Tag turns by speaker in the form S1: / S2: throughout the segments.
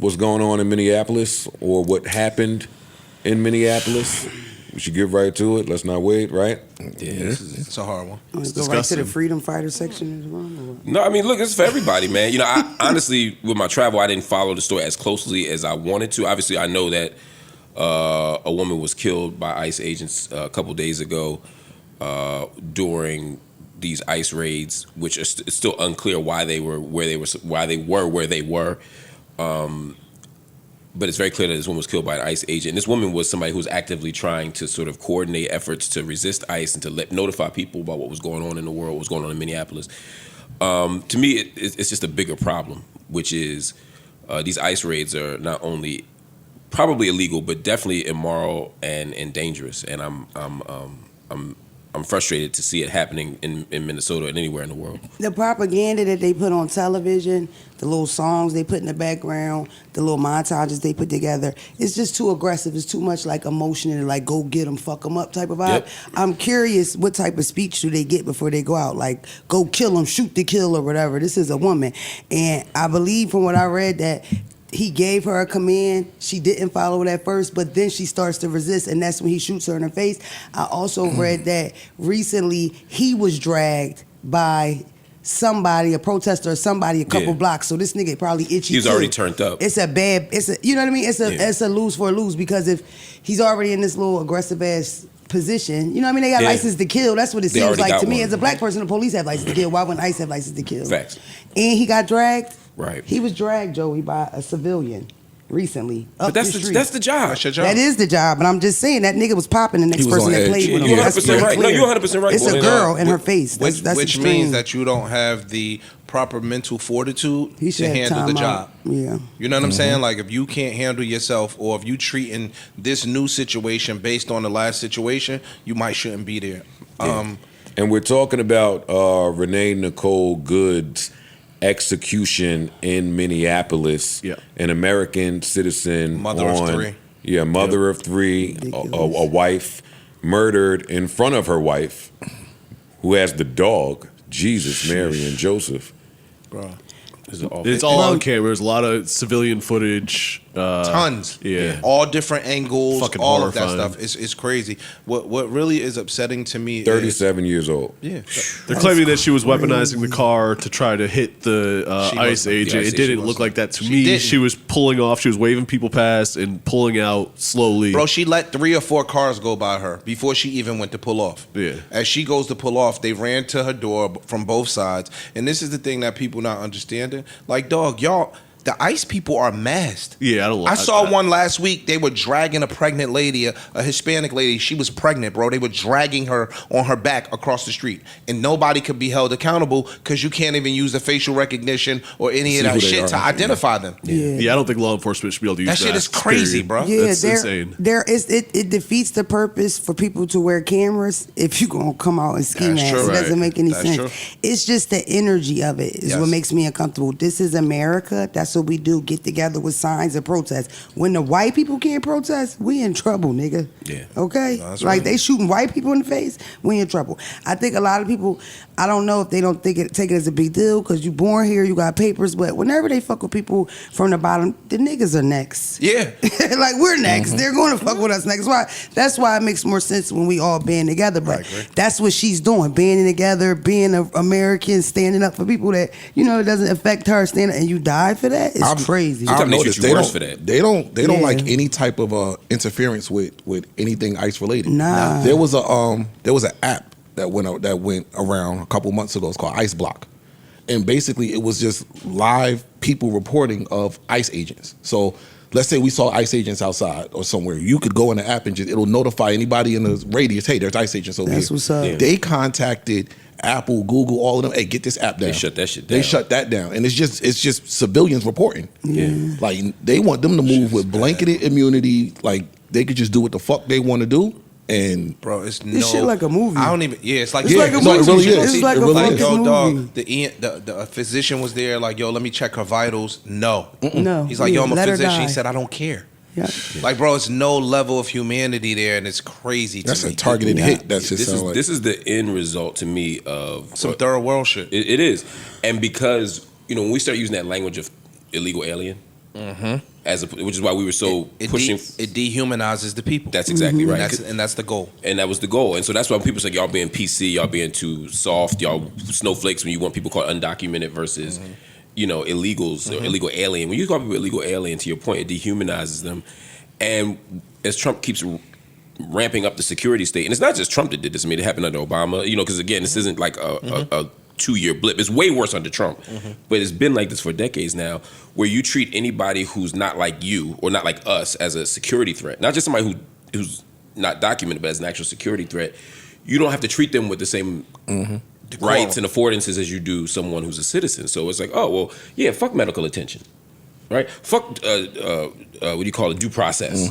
S1: what's going on in Minneapolis or what happened in Minneapolis? We should get right to it. Let's not wait, right?
S2: Yeah, it's a hard one.
S3: Go right to the freedom fighter section as well?
S2: No, I mean, look, it's for everybody, man. You know, I honestly, with my travel, I didn't follow the story as closely as I wanted to. Obviously, I know that a woman was killed by ICE agents a couple days ago during these ICE raids, which are it's still unclear why they were where they were. But it's very clear that this woman was killed by an ICE agent. And this woman was somebody who was actively trying to sort of coordinate efforts to resist ICE and to notify people about what was going on in the world, what was going on in Minneapolis. To me, it's just a bigger problem, which is these ICE raids are not only probably illegal, but definitely immoral and dangerous. And I'm frustrated to see it happening in Minnesota and anywhere in the world.
S3: The propaganda that they put on television, the little songs they put in the background, the little montages they put together, it's just too aggressive. It's too much like emotion and like go get them, fuck them up type of vibe.
S2: Yep.
S3: I'm curious what type of speech do they get before they go out? Like go kill them, shoot to kill or whatever. This is a woman. And I believe from what I read that he gave her a command. She didn't follow it at first, but then she starts to resist, and that's when he shoots her in the face. I also read that recently he was dragged by somebody, a protester or somebody, a couple blocks. So this nigga probably itchy.
S2: He's already turned up.
S3: It's a bad. You know what I mean? It's a lose for a lose, because if he's already in this little aggressive ass position, you know what I mean? They got license to kill. That's what it seems like to me. As a black person, the police have license to kill. Why wouldn't ICE have license to kill?
S2: Facts.
S3: And he got dragged.
S2: Right.
S3: He was dragged, Joey, by a civilian recently.
S2: But that's the job.
S4: That's your job.
S3: That is the job, but I'm just saying that nigga was popping the next person that played with him.
S2: You're 100% right. No, you're 100% right.
S3: It's a girl in her face.
S4: Which
S3: extreme.
S4: means that you don't have the proper mental fortitude to handle the job.
S3: Yeah.
S4: You know what I'm saying? Like if you can't handle yourself, or if you treating this new situation based on the last situation, you might shouldn't be there.
S1: Yeah. And we're talking about Renee Nicole Good's execution in Minneapolis.
S5: Yeah.
S1: An American citizen,
S4: Mother of three.
S1: Yeah, mother of three, a wife murdered in front of her wife, who has the dog. Jesus, Mary, and Joseph.
S4: Bro.
S5: It's all on camera. There's a lot of civilian footage.
S4: Tons.
S5: Yeah.
S4: All different angles,
S5: Fucking
S4: all
S5: horrifying.
S4: of that stuff. It's crazy. What really is upsetting to me
S1: 37 years old.
S4: Yeah.
S5: They're claiming that she was weaponizing the car to try to hit the ICE agent. It didn't look like that to me.
S4: didn't.
S5: She was pulling off. She was waving people past and pulling out slowly.
S4: Bro, she let 3 or 4 cars go by her before she even went to pull off.
S5: Yeah.
S4: As she goes to pull off, they ran to her door from both sides. And this is the thing that people not understanding. Like, dog, y'all, the ICE people are masked.
S5: Yeah,
S4: I saw one last week. They were dragging a pregnant lady, a Hispanic lady. She was pregnant, bro. They were dragging her on her back across the street. And nobody could be held accountable because you can't even use the facial recognition or any of that shit to identify them.
S5: Yeah, I don't think law enforcement should be able to use that.
S4: That shit is crazy, bro.
S3: Yeah,
S5: That's insane.
S3: It defeats the purpose for people to wear cameras if you gonna come out and ski
S4: That's
S3: masks.
S4: true.
S3: It doesn't make any
S4: That's
S3: sense.
S4: true.
S3: It's just the energy of it is what makes me uncomfortable. This is America. That's what we do. Get together with signs and protest. When the white people can't protest, we in trouble, nigga.
S2: Yeah.
S3: Okay?
S4: No, that's
S3: like
S4: right.
S3: they shooting white people in the face, we in trouble. I think a lot of people, I don't know if they don't take it as a big deal because you born here, you got papers, but whenever they fuck with people from the bottom, the niggas are next.
S4: Yeah.
S3: Like we're next. They're going to fuck with us next. That's why it makes more sense when we all band together. But that's what she's doing, banding together, being an American, standing up for people that it doesn't affect her. And you die for that. It's crazy.
S1: I've noticed they don't
S6: like any type of interference with anything ICE related.
S3: Nah.
S6: There was an app that went around a couple months ago. It's called Ice Block, and basically it was just live people reporting of ICE agents. So let's say we saw ICE agents outside or somewhere. You could go in the app and it'll notify anybody in the radius. Hey, there's ICE agents over here.
S3: That's what's up.
S6: Yeah. They contacted Apple, Google, all of them. Hey, get this app down.
S2: They shut that shit down.
S6: They shut that down, and it's just civilians reporting.
S3: Yeah.
S6: Like they want them to move with blanketed immunity. Like they could just do what the fuck they want to do. And
S4: bro, it's
S3: shit like a movie.
S4: I don't even. Yeah, it's like
S3: It's like a movie.
S6: It really is.
S3: It's like
S6: It
S3: a
S6: really
S3: fucking
S6: is.
S4: yo,
S3: movie.
S4: dog. The physician was there. Like, yo, let me check her vitals. No.
S3: No.
S4: He's like, yo, I'm a
S3: let her
S4: physician.
S3: die.
S4: He said, I don't care.
S3: Yeah.
S4: Like, bro, it's no level of humanity there, and it's crazy.
S6: That's
S4: to me.
S6: a targeted hit. That's just
S2: This is the end result to me of
S4: Some third world shit.
S2: It is, and because when we start using that language of illegal alien, Which is why we were so pushing.
S4: It dehumanizes the people.
S2: That's exactly right.
S4: And that's the goal.
S2: And that was the goal. And so that's why people say y'all being PC, y'all being too soft, y'all snowflakes when you want people called undocumented versus, illegals or illegal alien. When you call people illegal alien, to your point, it dehumanizes them. And as Trump keeps ramping up the security state, and it's not just Trump that did this. I mean, it happened under Obama, because again, this isn't like a 2-year blip. It's way worse under Trump, but it's been like this for decades now, where you treat anybody who's not like you or not like us as a security threat, not just somebody who's not documented, but as an actual security threat. You don't have to treat them with the same rights and affordances as you do someone who's a citizen. So it's like, oh well, yeah, fuck medical attention, right? Fuck what do you call it, due process.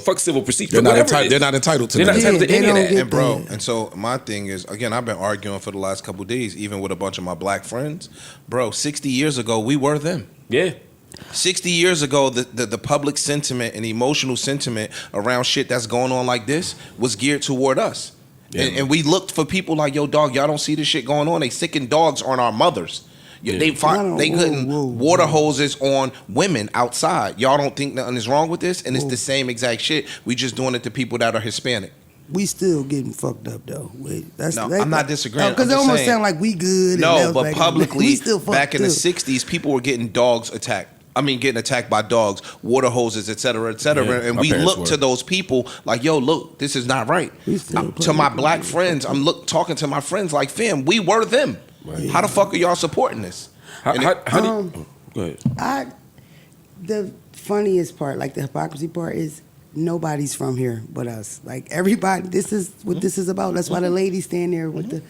S2: Fuck civil procedure.
S6: They're not entitled to that.
S2: They're not entitled to any of that.
S4: And bro, and so my thing is, again, I've been arguing for the last couple of days, even with a bunch of my black friends. Bro, 60 years ago, we were them.
S2: Yeah.
S4: 60 years ago, the public sentiment and emotional sentiment around shit that's going on like this was geared toward us. Yeah. And we looked for people like, yo, dog, y'all don't see this shit going on. They sicking dogs on our mothers. Yeah. They couldn't water hoses on women outside. Y'all don't think nothing is wrong with this? And it's the same exact shit. We just doing it to people that are Hispanic.
S3: We still getting fucked up though.
S4: I'm not disagreeing.
S3: Because it almost sound like we good.
S4: No, but publicly,
S3: we still
S4: back in the
S3: too.
S4: 60s, people were getting getting attacked by dogs, water hoses, et cetera, et cetera.
S2: Yeah,
S4: and we look to those people like, yo, look, this is not right. To my black friends, I'm talking to my friends like, fam, we were them. Right. How the fuck are y'all supporting this?
S2: How do you, go ahead.
S3: The funniest part, like the hypocrisy part, is nobody's from here but us. Like everybody, this is what this is about. That's why the ladies stand there with the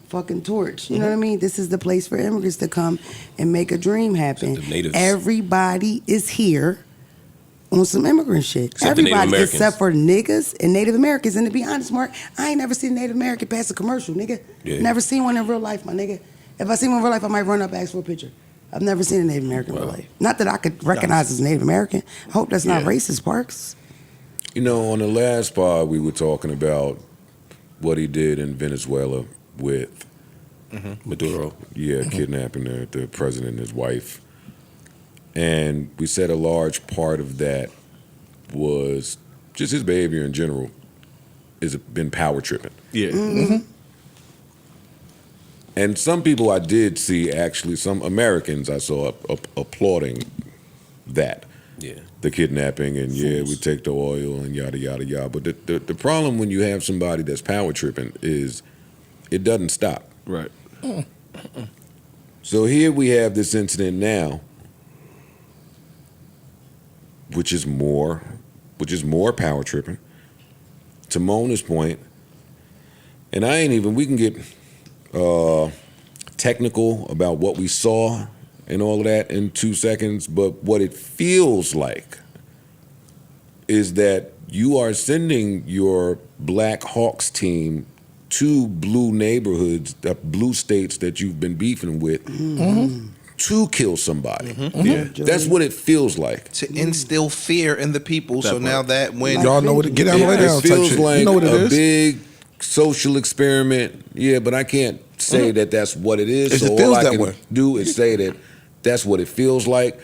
S3: fucking torch. You know what I mean? This is the place for immigrants to come and make a dream happen. Everybody is here on some immigrant shit. Everybody except for niggas and Native Americans. And to be honest, Mark, I ain't never seen a Native American pass a commercial, nigga. Yeah. Never seen one in real life, my nigga. If I see one in real life, I might run up and ask for a picture. I've never seen a Native American in real life. Not that I could recognize as Native American. I hope that's not racist, Parks.
S1: On the last pod, we were talking about what he did in Venezuela with
S2: Maduro.
S1: Yeah, kidnapping the president and his wife. And we said a large part of that was just his behavior in general has been power tripping.
S5: Yeah.
S1: And some people I did see, actually, some Americans I saw applauding that.
S2: Yeah.
S1: The kidnapping and we take the oil and yada, yada, yada. But the problem when you have somebody that's power tripping is it doesn't stop.
S5: Right.
S1: So here we have this incident now, which is more power tripping. To Mona's point, and we can get technical about what we saw and all of that in 2 seconds, but what it feels like is that you are sending your Black Hawks team to blue neighborhoods, blue states that you've been beefing with, to kill somebody. Yeah, that's what it feels like.
S4: To instill fear in the people. So now that when
S6: y'all know what get out of
S1: it feels like a big social experiment. Yeah, but I can't say that that's what it is. So all I can do is say that's what it feels like.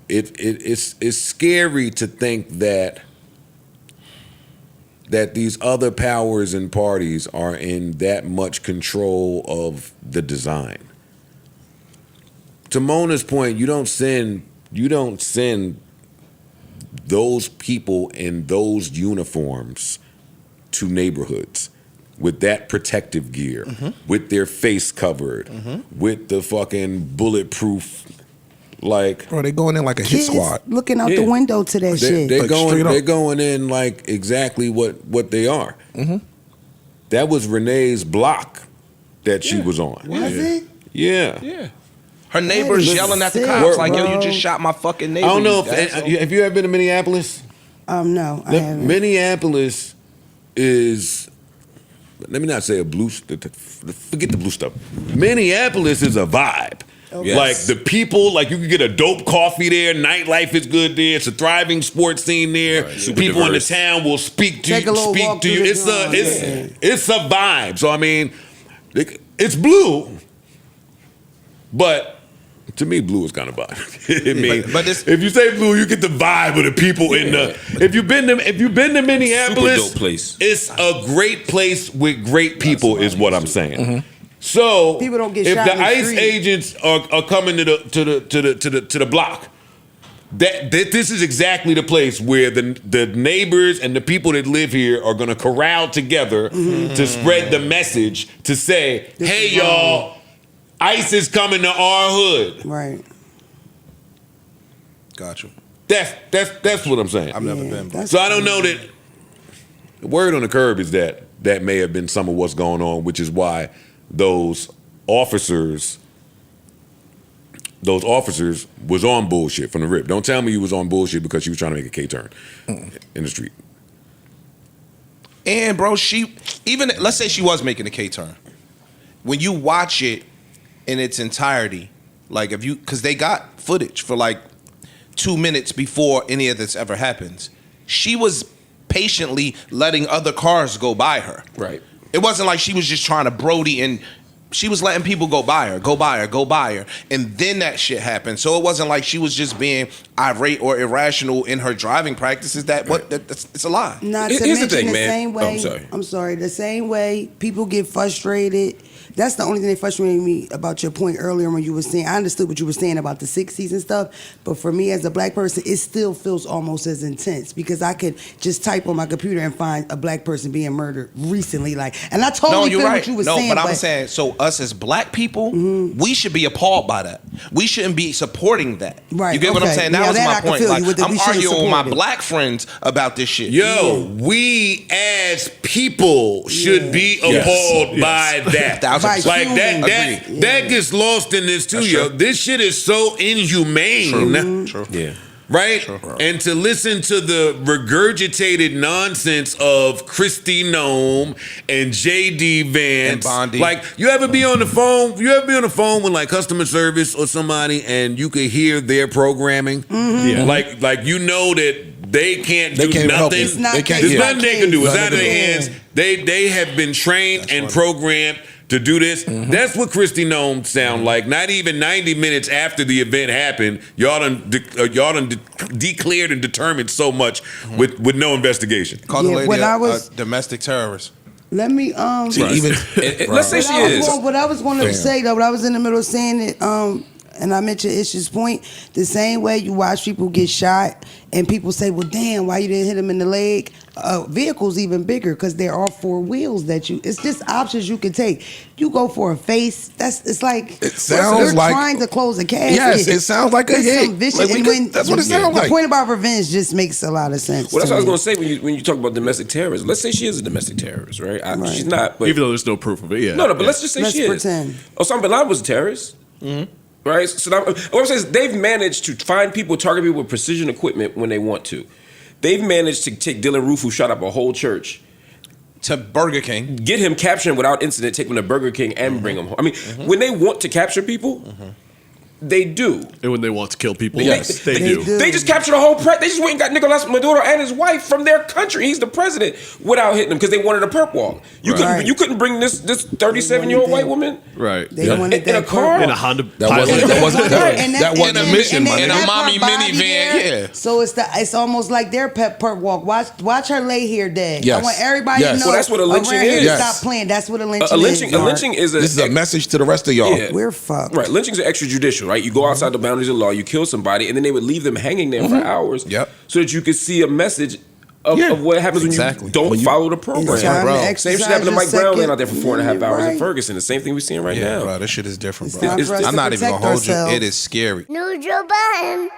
S1: It's scary to think that these other powers and parties are in that much control of the design. To Mona's point, you don't send those people in those uniforms to neighborhoods with that protective gear, with their face covered, with the fucking bulletproof. Like,
S6: bro, they going in like a hit squad,
S3: looking out the window to that shit.
S1: They're going in like exactly what they are. That was Renee's block that she was on.
S3: Was it?
S1: Yeah.
S4: Her neighbors yelling at the cops like, "Yo, you just shot my fucking neighbor."
S1: I don't know have you ever been to Minneapolis?
S3: No, I haven't.
S1: Minneapolis is, let me not say a blue. Forget the blue stuff. Minneapolis is a vibe.
S3: Okay.
S1: Like the people, like you can get a dope coffee there. Nightlife is good there. It's a thriving sports scene there.
S2: Right,
S1: people
S2: diverse.
S1: in the town will speak to you.
S3: It's
S1: a vibe. So I mean, it's blue, but To me, blue is kind of vibe. I mean,
S4: but this-
S1: if you say blue, you get the vibe of the people in the. If you've been to Minneapolis,
S2: Super dope place.
S1: it's a great place with great people, is what I'm saying.
S6: Mm-hmm.
S1: So
S3: People don't get
S1: if
S3: shot
S1: the
S3: in the
S1: ICE
S3: street.
S1: agents are coming to the block, that this is exactly the place where the neighbors and the people that live here are going to corral together to spread the message to say, hey,
S3: is
S1: y'all, ICE is coming to our hood.
S3: Right.
S4: Got you.
S1: That's what I'm saying.
S4: I've never been.
S3: that's
S1: So I don't know that the word on the curb is that may have been some of what's going on, which is why those officers was on bullshit from the rip. Don't tell me you was on bullshit because you was trying to make a K-turn in the street.
S4: And bro, let's say she was making a K-turn. When you watch it in its entirety, like because they got footage for like 2 minutes before any of this ever happens, she was patiently letting other cars go by her.
S2: Right.
S4: It wasn't like she was just trying to Brody, and she was letting people go by her, and then that shit happened. So it wasn't like she was just being irate or irrational in her driving practices. It's a lie.
S3: Not to
S2: Here's the
S3: mention
S2: thing,
S3: the
S2: man.
S3: same way.
S2: Oh, I'm sorry.
S3: I'm sorry. The same way people get frustrated. That's the only thing that frustrated me about your point earlier when you were saying. I understood what you were saying about the 60s and stuff, but for me as a black person, it still feels almost as intense because I could just type on my computer and find a black person being murdered recently. And I totally feel what you were saying.
S4: But I'm saying, so us as black people, we should be appalled by that. We shouldn't be supporting that.
S3: Right,
S4: You get what I'm
S3: okay.
S4: saying?
S3: Yeah,
S4: That was
S3: that I
S4: my
S3: can
S4: point.
S3: feel you with the
S4: I'm
S3: we shouldn't
S4: arguing with my
S3: support it.
S4: black friends about this shit.
S1: Yo, we as people should be appalled by that.
S4: Thousand
S1: Like
S4: percent.
S1: that gets lost in this too,
S4: That's
S1: yo.
S4: true.
S1: This shit is so inhumane.
S4: True.
S2: Yeah.
S1: Right? And to listen to the regurgitated nonsense of Christy Nome and JD Vance.
S4: And Bondi.
S1: Like, you ever be on the phone with like customer service or somebody and you could hear their programming?
S5: Yeah.
S1: Like you know that they can't do
S6: can't help
S1: nothing.
S6: it.
S3: It's not
S6: They can't-
S1: There's
S6: yeah.
S1: nothing they can do. It's
S6: Nothing
S1: out of
S6: they
S1: their
S6: can
S1: hands. They have been trained and programmed to do this. That's what Christy Nome sound like. Not even 90 minutes after the event happened, y'all done declared and determined so much with no investigation.
S4: Call the
S3: Yeah,
S4: lady
S3: when I
S4: a
S3: was-
S4: domestic terrorist.
S3: Let me
S6: See, even
S2: Let's say she is.
S3: What I was going to
S6: Damn.
S3: say though, what I was in the middle of saying it, and I mentioned Ish's point, the same way you watch people get shot and people say, well, damn, why you didn't hit him in the leg? Vehicle's even bigger because there are 4 wheels it's just options you can take. You go for a face, it's like,
S6: It sounds
S3: you're
S6: like-
S3: trying to close a casket.
S6: Yes, it sounds like a
S3: It's
S6: hit.
S3: some vicious,
S6: Like,
S3: and
S6: that's what it sounds
S3: the
S6: like.
S3: point about revenge just makes a lot of sense.
S2: Well, that's
S3: to
S2: what I was
S3: me.
S2: going to say when you talk about domestic terrorism. Let's say she is a domestic terrorist, right?
S3: Right.
S2: She's not, but
S5: Even though there's no proof of it, yeah.
S2: no, but let's just say
S3: Let's
S2: she is.
S3: pretend.
S2: Osama bin Laden was a terrorist, right? So now, what I'm saying is they've managed to find people, target people with precision equipment when they want to. They've managed to take Dylan Roof, who shot up a whole church,
S4: To Burger King.
S2: get him, capture him without incident, take him to Burger King, and bring him home. I mean, when they want to capture people, they do.
S5: And when they want to kill people,
S2: Yes,
S5: they
S3: they
S5: do.
S3: do.
S2: They just captured a whole they just went and got Nicolas Maduro and his wife from their country. He's the president without hitting them because they wanted a perp walk.
S3: Right.
S2: You couldn't bring this 37-year-old white woman
S5: Right.
S3: They wanted
S2: in a
S3: that
S2: car?
S3: purple.
S5: In a Honda
S6: That
S5: Pilot.
S6: wasn't
S3: And
S6: that wasn't a mission, my
S4: In a
S6: nigga.
S4: mommy minivan, yeah.
S3: So it's almost like their perp walk. Watch her lay here dead.
S6: Yes.
S3: I want everybody
S6: Yes.
S3: to know.
S2: Well, that's what a lynching
S3: around here
S2: is.
S3: to
S6: Yes.
S3: Stop playing. That's what a lynching
S2: A
S3: is.
S2: lynching is
S6: This is a message to the rest of y'all.
S2: Yeah.
S3: We're fucked.
S2: Right, lynching's an extrajudicial, right? You go outside the boundaries of law, you kill somebody, and then they would leave them hanging there for hours,
S4: Yep.
S2: so that you could see a message of,
S6: Yeah.
S2: of what happens
S4: Exactly.
S2: when you don't
S6: When you-
S2: follow the
S3: It's
S2: program.
S3: time
S4: bro.
S3: to
S2: Same
S3: exercise
S2: shit happened to
S3: your
S2: Mike Brown laying
S3: second-
S2: out there for 4.5 hours in
S3: Right.
S2: Ferguson. The same thing we're seeing right
S4: Yeah,
S2: now.
S4: bro, this shit is different,
S3: It's
S4: bro.
S3: time for us
S4: I'm
S3: to
S4: not even
S3: protect
S4: gonna hold you.
S3: ourselves.
S4: It is scary.
S7: Neutral button.